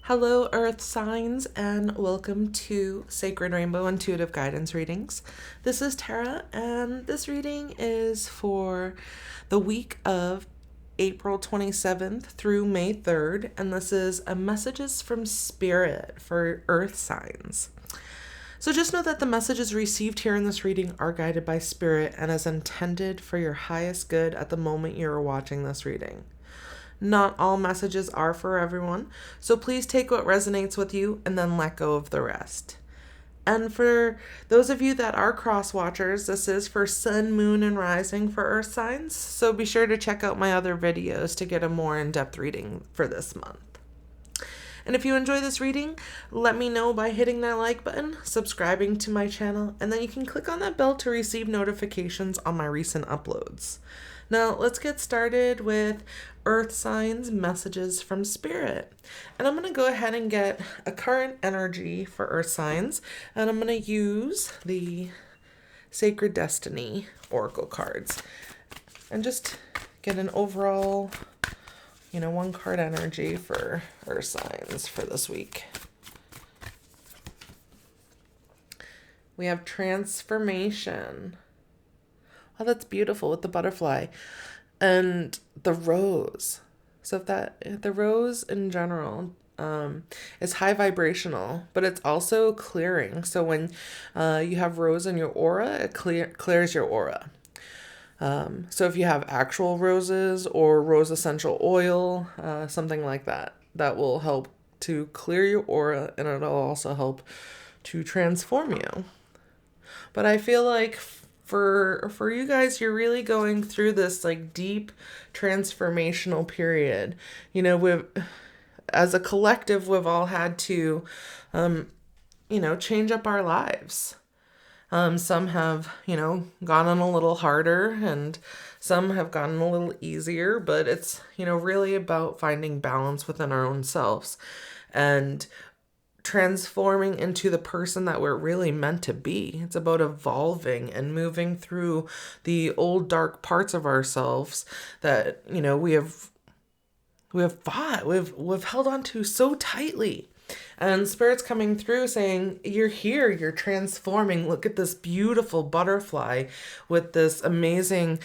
Hello, Earth signs, and welcome to Sacred Rainbow Intuitive Guidance Readings. This is Tara, and this reading is for the week of April 27th through May 3rd, and this is a messages from Spirit for Earth signs. So just know that the messages received here in this reading are guided by Spirit and is intended for your highest good at the moment you are watching this reading. Not all messages are for everyone, so please take what resonates with you and then let go of the rest. And for those of you that are cross watchers, this is for Sun, Moon, and Rising for Earth signs, so be sure to check out my other videos to get a more in-depth reading for this month. And if you enjoy this reading, let me know by hitting that like button, subscribing to my channel, and then you can click on that bell to receive notifications on my recent uploads. Now, let's get started with Earth signs messages from Spirit. And I'm going to go ahead and get a current energy for Earth signs, and I'm going to use the Sacred Destiny Oracle cards and just get an overall, one card energy for Earth signs for this week. We have transformation. Oh, that's beautiful with the butterfly and the rose. So the rose in general is high vibrational, but it's also clearing. So when you have rose in your aura, it clears your aura. So if you have actual roses or rose essential oil, something like that, that will help to clear your aura, and it'll also help to transform you. But I feel like for you guys, you're really going through this like deep transformational period. As a collective, we've all had to, change up our lives. Some have, gotten a little harder, and some have gotten a little easier, but it's, really about finding balance within our own selves and transforming into the person that we're really meant to be. It's about evolving and moving through the old dark parts of ourselves that, we have fought, we've held on to so tightly. And Spirit's coming through saying, you're here, you're transforming. Look at this beautiful butterfly with this amazing,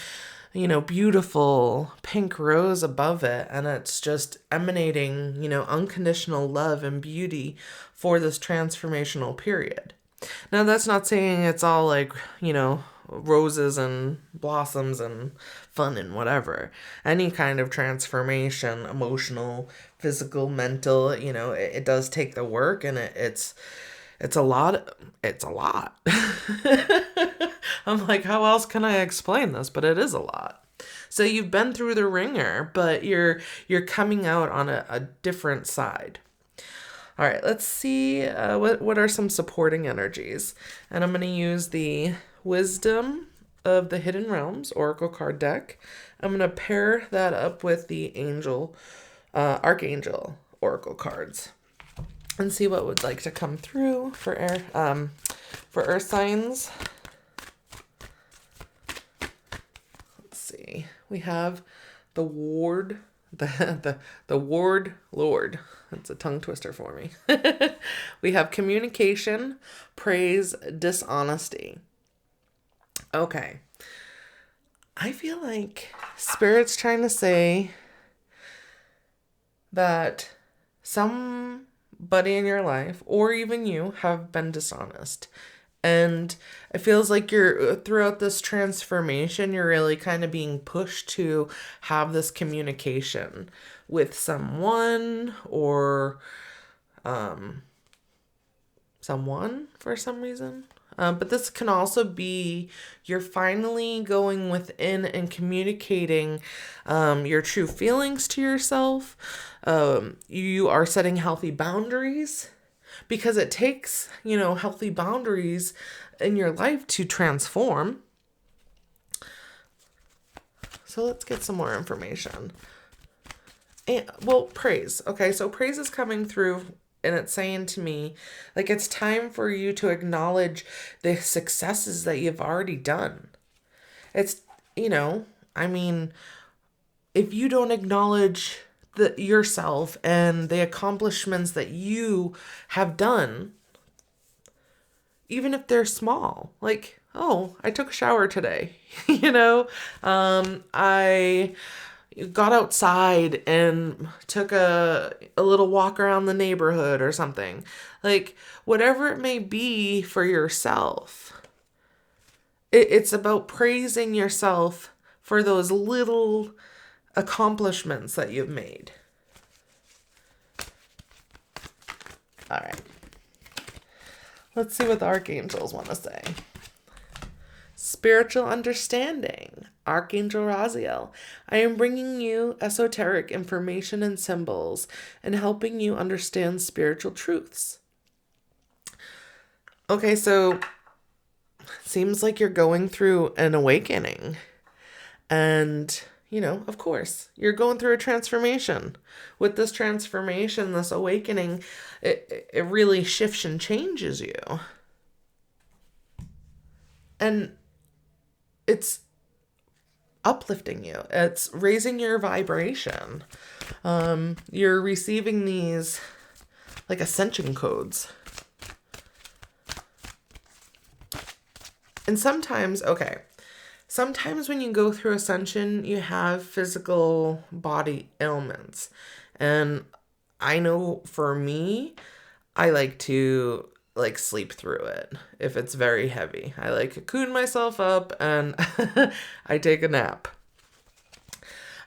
beautiful pink rose above it. And it's just emanating, unconditional love and beauty for this transformational period. Now, that's not saying it's all like, roses and blossoms and fun and whatever. Any kind of transformation, emotional, physical, mental, it does take the work, and it's a lot. It's a lot. I'm like, how else can I explain this? But it is a lot. So you've been through the ringer, but you're coming out on a different side. All right, let's see what are some supporting energies. And I'm going to use the Wisdom of the Hidden Realms Oracle card deck. I'm going to pair that up with the Archangel Oracle cards and see what would like to come through for Earth signs. Let's see. We have the Ward, the Ward Lord. That's a tongue twister for me. We have communication, praise, dishonesty. Okay. I feel like Spirit's trying to say that somebody in your life, or even you, have been dishonest. And it feels like you're, throughout this transformation, you're really kind of being pushed to have this communication with someone or someone for some reason. But this can also be you're finally going within and communicating your true feelings to yourself. You are setting healthy boundaries, because it takes, healthy boundaries in your life to transform. So let's get some more information. Praise. Okay, so praise is coming through, and it's saying to me, like, it's time for you to acknowledge the successes that you've already done. It's, if you don't acknowledge yourself and the accomplishments that you have done, even if they're small. Like, oh, I took a shower today. I got outside and took a little walk around the neighborhood or something. Like, whatever it may be for yourself. It's about praising yourself for those little accomplishments that you've made. All right. Let's see what the archangels want to say. Spiritual understanding. Archangel Raziel. I am bringing you esoteric information and symbols and helping you understand spiritual truths. Okay, so seems like you're going through an awakening. And, of course, you're going through a transformation. With this transformation, this awakening, it really shifts and changes you. And it's uplifting you. It's raising your vibration. You're receiving these like ascension codes. And sometimes when you go through ascension, you have physical body ailments. And I know for me, I like to sleep through it if it's very heavy. I cocoon myself up and I take a nap.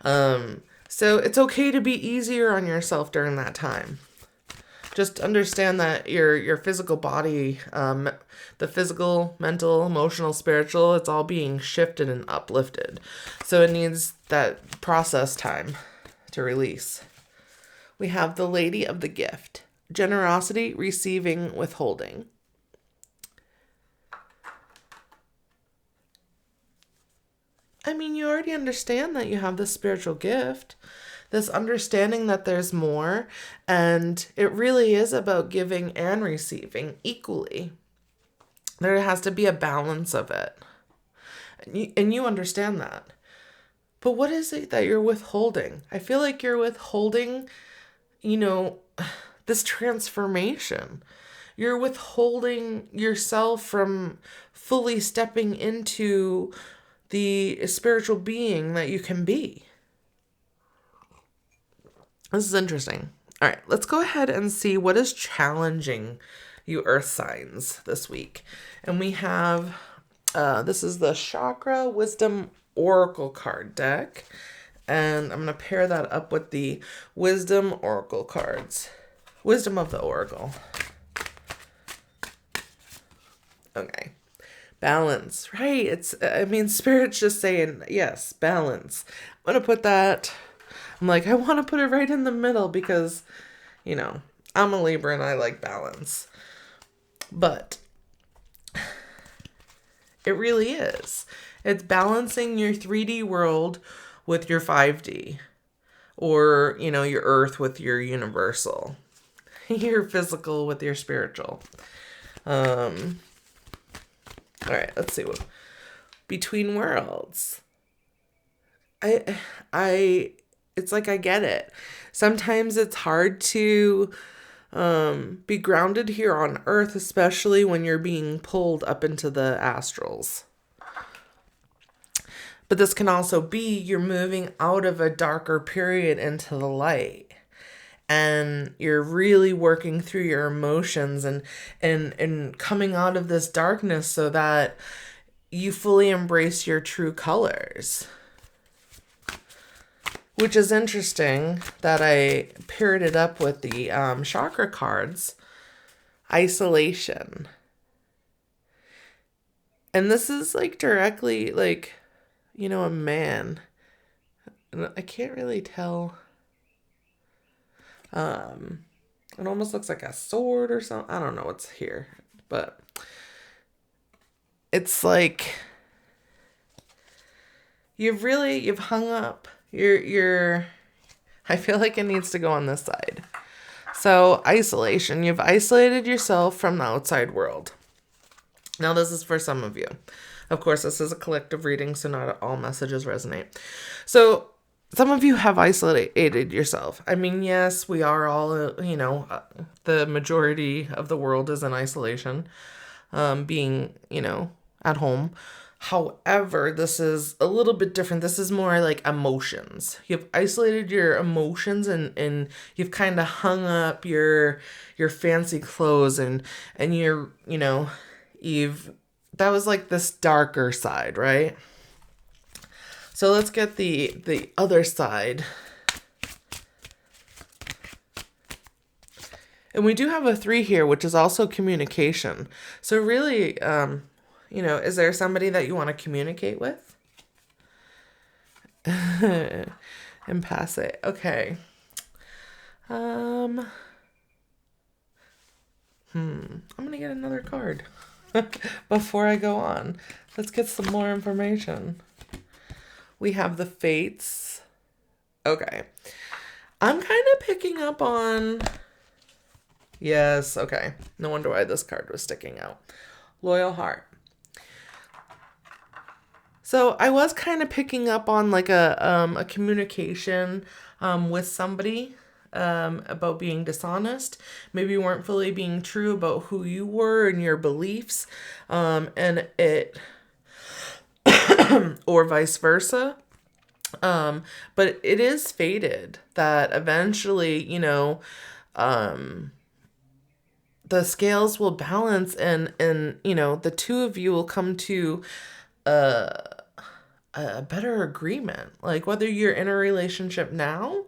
So it's okay to be easier on yourself during that time. Just understand that your physical body, the physical, mental, emotional, spiritual, it's all being shifted and uplifted. So it needs that process time to release. We have the Lady of the Gift. Generosity, receiving, withholding. I mean, you already understand that you have this spiritual gift, this understanding that there's more, and it really is about giving and receiving equally. There has to be a balance of it. And you understand that. But what is it that you're withholding? I feel like you're withholding, this transformation. You're withholding yourself from fully stepping into the spiritual being that you can be. This is interesting. All right, let's go ahead and see what is challenging you earth signs this week. And we have, this is the Chakra Wisdom Oracle card deck. And I'm going to pair that up with the Wisdom Oracle cards. Wisdom of the Oracle. Okay. Balance, right? Spirit's just saying, yes, balance. I'm going to put that, I want to put it right in the middle because, I'm a Libra and I like balance. But it really is. It's balancing your 3D world with your 5D. Or, your earth with your universal. Your physical with your spiritual. All right, let's see what between worlds. It's like I get it. Sometimes it's hard to be grounded here on Earth, especially when you're being pulled up into the astrals. But this can also be you're moving out of a darker period into the light. And you're really working through your emotions and coming out of this darkness so that you fully embrace your true colors. Which is interesting that I paired it up with the chakra cards. Isolation. And this is directly a man. I can't really tell. It almost looks like a sword or something. I don't know what's here, but it's like you've hung up. I feel like it needs to go on this side. So isolation, you've isolated yourself from the outside world. Now this is for some of you. Of course, this is a collective reading, so not all messages resonate. So some of you have isolated yourself. I mean, yes, we are all, the majority of the world is in isolation, being, at home. However, this is a little bit different. This is more like emotions. You've isolated your emotions, and you've kind of hung up your fancy clothes, and you're, that was like this darker side, right? So let's get the other side. And we do have a 3 here, which is also communication. So really, is there somebody that you want to communicate with? And pass it. Okay. I'm going to get another card before I go on. Let's get some more information. We have the Fates. Okay. I'm kind of picking up on... Yes, okay. No wonder why this card was sticking out. Loyal Heart. So I was kind of picking up on like a communication with somebody about being dishonest. Maybe you weren't fully being true about who you were and your beliefs, and it... or vice versa. But it is fated that eventually, the scales will balance, and the two of you will come to a better agreement. Like whether you're in a relationship now,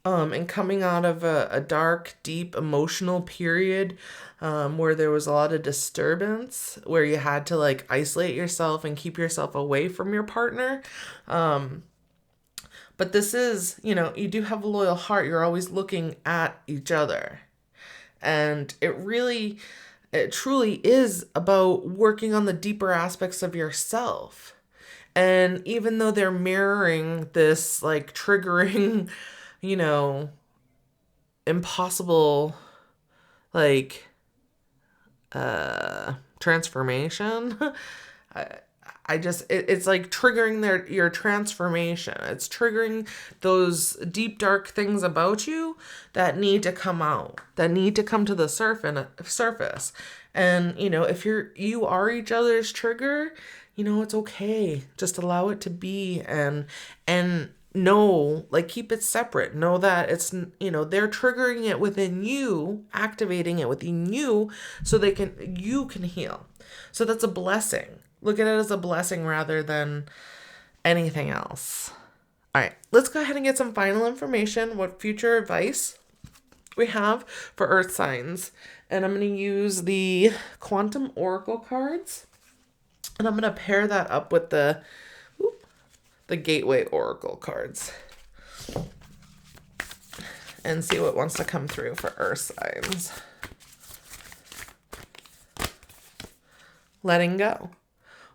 and coming out of a dark, deep emotional period, where there was a lot of disturbance, where you had to like isolate yourself and keep yourself away from your partner. But this is, you do have a loyal heart. You're always looking at each other. And it truly is about working on the deeper aspects of yourself. And even though they're mirroring this like triggering, impossible, like, transformation, it's like triggering your transformation. It's triggering those deep, dark things about you that need to come out, that need to come to the surface. And, if you are each other's trigger, it's okay. Just allow it to be, and know, like, keep it separate. Know that it's, they're triggering it within you, activating it within you so you can heal. So that's a blessing. Look at it as a blessing rather than anything else. All right, let's go ahead and get some final information, what future advice we have for Earth signs. And I'm going to use the Quantum Oracle cards. And I'm going to pair that up with the Gateway Oracle cards. And see what wants to come through for Earth signs. Letting go.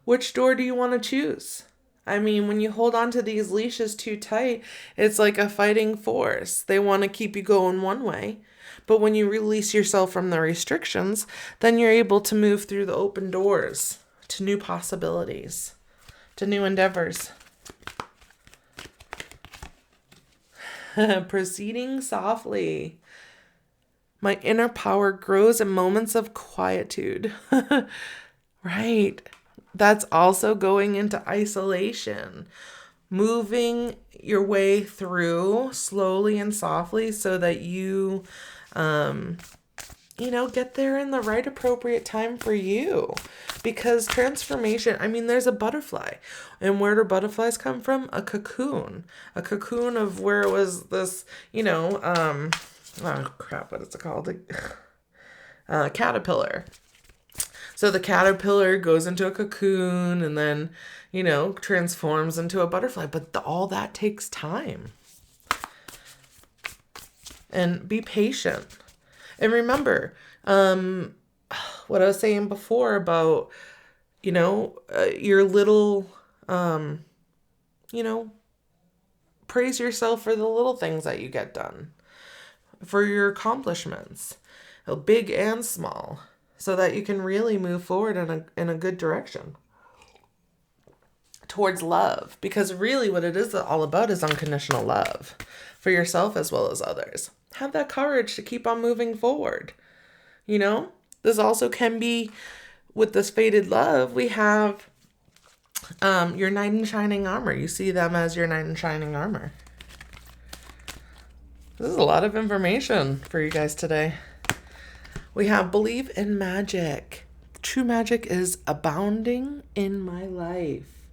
Which door do you want to choose? I mean, when you hold on to these leashes too tight, it's like a fighting force. They want to keep you going one way. But when you release yourself from the restrictions, then you're able to move through the open doors to new possibilities, to new endeavors. Proceeding softly. My inner power grows in moments of quietude. Right. That's also going into isolation. Moving your way through slowly and softly so that you, get there in the right appropriate time for you. Because transformation, there's a butterfly. And where do butterflies come from? A cocoon. A cocoon of where it was this, oh crap, what is it called? Caterpillar. So the caterpillar goes into a cocoon and then, transforms into a butterfly. But all that takes time. And be patient. And remember, what I was saying before about, your little, praise yourself for the little things that you get done. For your accomplishments, big and small. So that you can really move forward in a good direction. towards love, because really what it is all about is unconditional love for yourself as well as others. Have that courage to keep on moving forward. You know, this also can be with this fated love. We have your knight in shining armor. You see them as your knight in shining armor. This is a lot of information for you guys today. We have believe in magic. True magic is abounding in my life.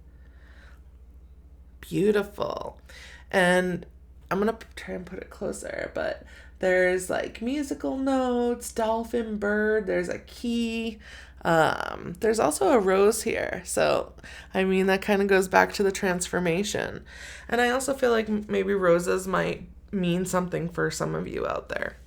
Beautiful. And I'm going to try and put it closer, but there's like musical notes, dolphin, bird, there's a key. There's also a rose here. So, I mean, that kind of goes back to the transformation. And I also feel like maybe roses might mean something for some of you out there.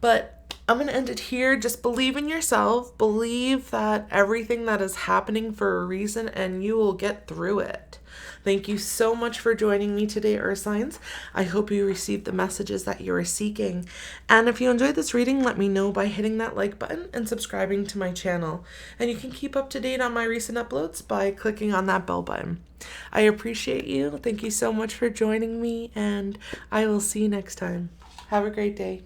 But I'm going to end it here. Just believe in yourself. Believe that everything that is happening for a reason, and you will get through it. Thank you so much for joining me today, Earth Signs. I hope you received the messages that you were seeking. And if you enjoyed this reading, let me know by hitting that like button and subscribing to my channel. And you can keep up to date on my recent uploads by clicking on that bell button. I appreciate you. Thank you so much for joining me, and I will see you next time. Have a great day.